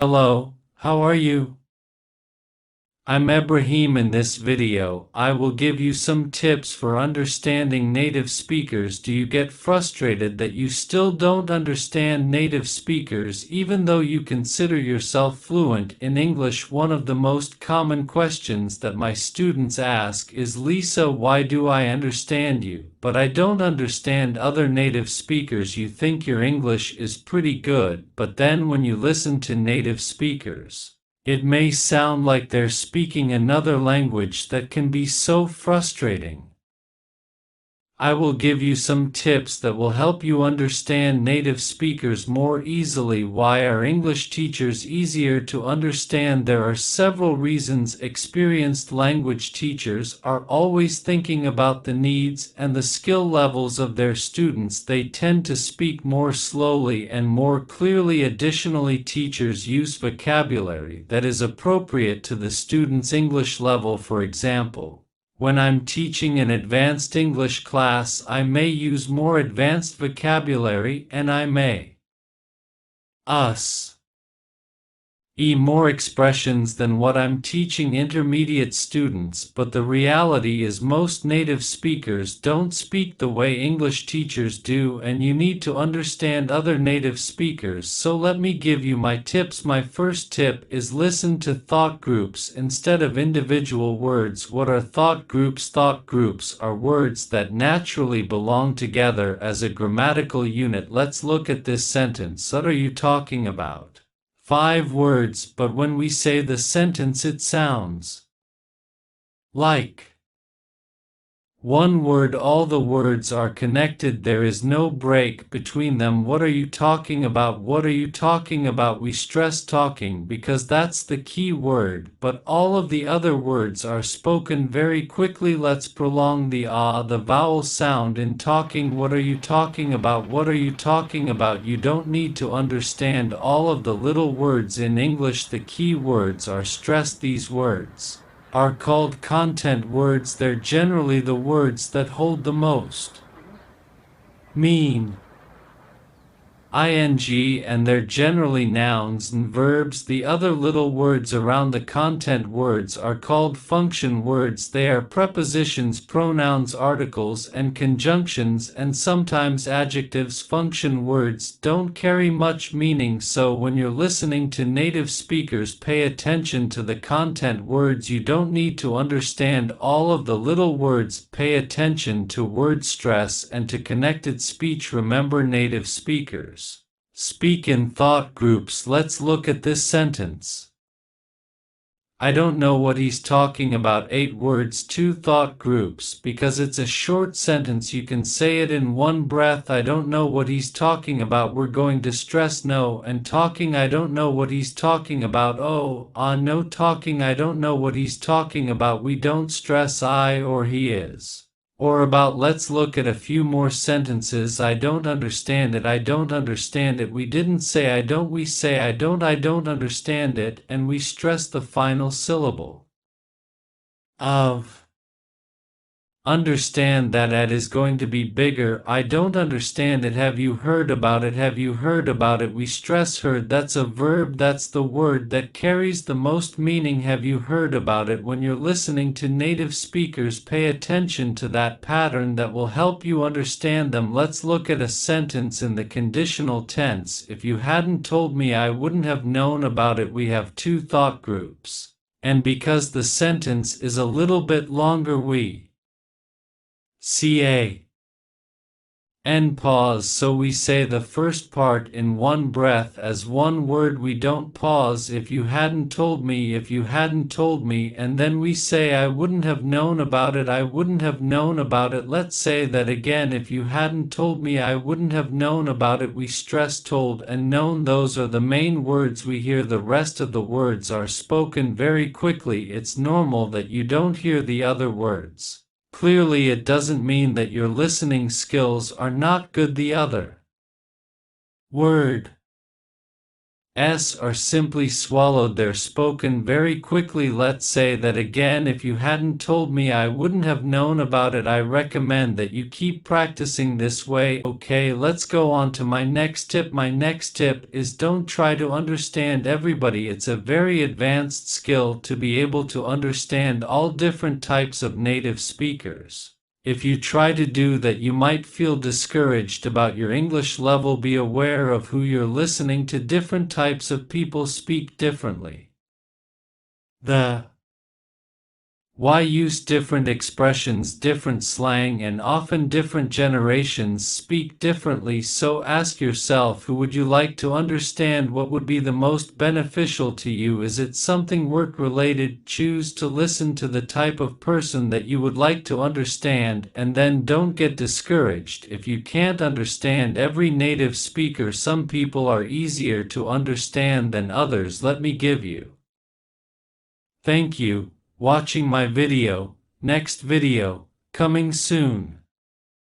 Hello, how are you? I'm Ibrahim. In this video, I will give you some tips for understanding native speakers. Do you get frustrated that you still don't understand native speakers even though you consider yourself fluent in English? One of the most common questions that my students ask is, Lisa, why do I understand you, but I don't understand other native speakers? You think your English is pretty good, but then when you listen to native speakers, it may sound like they're speaking another language. That can be so frustrating. I will give you some tips that will help you understand native speakers more easily. Why are English teachers easier to understand? There are several reasons. Experienced language teachers are always thinking about the needs and the skill levels of their students. They tend to speak more slowly and more clearly. Additionally, teachers use vocabulary that is appropriate to the student's English level. For example, when I'm teaching an advanced English class, I may use more advanced vocabulary, and I may us more expressions than what I'm teaching intermediate students. But the reality is most native speakers don't speak the way English teachers do, and you need to understand other native speakers. So let me give you my tips. My first tip is listen to thought groups instead of individual words. What are thought groups? Thought groups are words that naturally belong together as a grammatical unit. Let's look at this sentence. What are you talking about? 5 words, but when we say the sentence it sounds like one word. All the words are connected. There is no break between them. What are you talking about? What are you talking about? We stress talking because that's the key word, but all of the other words are spoken very quickly. Let's prolong the the vowel sound in talking. What are you talking about? What are you talking about? You don't need to understand all of the little words in English. The key words are stressed. These words are called content words. They're generally the words that hold the most meaning, ing, and they're generally nouns and verbs. The other little words around the content words are called function words. They are prepositions, pronouns, articles, and conjunctions, and sometimes adjectives. Function words don't carry much meaning, so when you're listening to native speakers, pay attention to the content words. You don't need to understand all of the little words. Pay attention to word stress and to connected speech. Remember, native speakers speak in thought groups. Let's look at this sentence. I don't know what he's talking about. 8 words, 2 thought groups. Because it's a short sentence, you can say it in one breath. I don't know what he's talking about. We're going to stress no and talking. I don't know what he's talking about. Oh, no talking. I don't know what he's talking about. We don't stress I or he is or about. Let's look at a few more sentences. I don't understand it. I don't understand it. We didn't say I don't. We say I don't understand it, and we stress the final syllable of. Understand that it is going to be bigger. I don't understand it. Have you heard about it? Have you heard about it? We stress heard. That's a verb. That's the word that carries the most meaning. Have you heard about it? When you're listening to native speakers, pay attention to that pattern. That will help you understand them. Let's look at a sentence in the conditional tense. If you hadn't told me, I wouldn't have known about it. We have 2 thought groups, and because the sentence is a little bit longer, we N pause, so we say the first part in one breath as one word. We don't pause. If you hadn't told me, if you hadn't told me, and then we say I wouldn't have known about it. I wouldn't have known about it. Let's say that again. If you hadn't told me, I wouldn't have known about it. We stress told and known. Those are the main words we hear. The rest of the words are spoken very quickly. It's normal that you don't hear the other words clearly. It doesn't mean that your listening skills are not good. The other word s are simply swallowed. They're spoken very quickly. Let's say that again. If you hadn't told me, I wouldn't have known about it. I recommend that you keep practicing this way. Okay, let's go on to my next tip. My next tip is don't try to understand everybody. It's a very advanced skill to be able to understand all different types of native speakers. If you try to do that, you might feel discouraged about your English level. Be aware of who you're listening to. Different types of people speak differently. Why use different expressions, different slang, and often different generations speak differently. So ask yourself, who would you like to understand? What would be the most beneficial to you? Is it something work related? Choose to listen to the type of person that you would like to understand, and then don't get discouraged if you can't understand every native speaker. Some people are easier to understand than others. Let me give you. Thank you watching my video. Next video coming soon.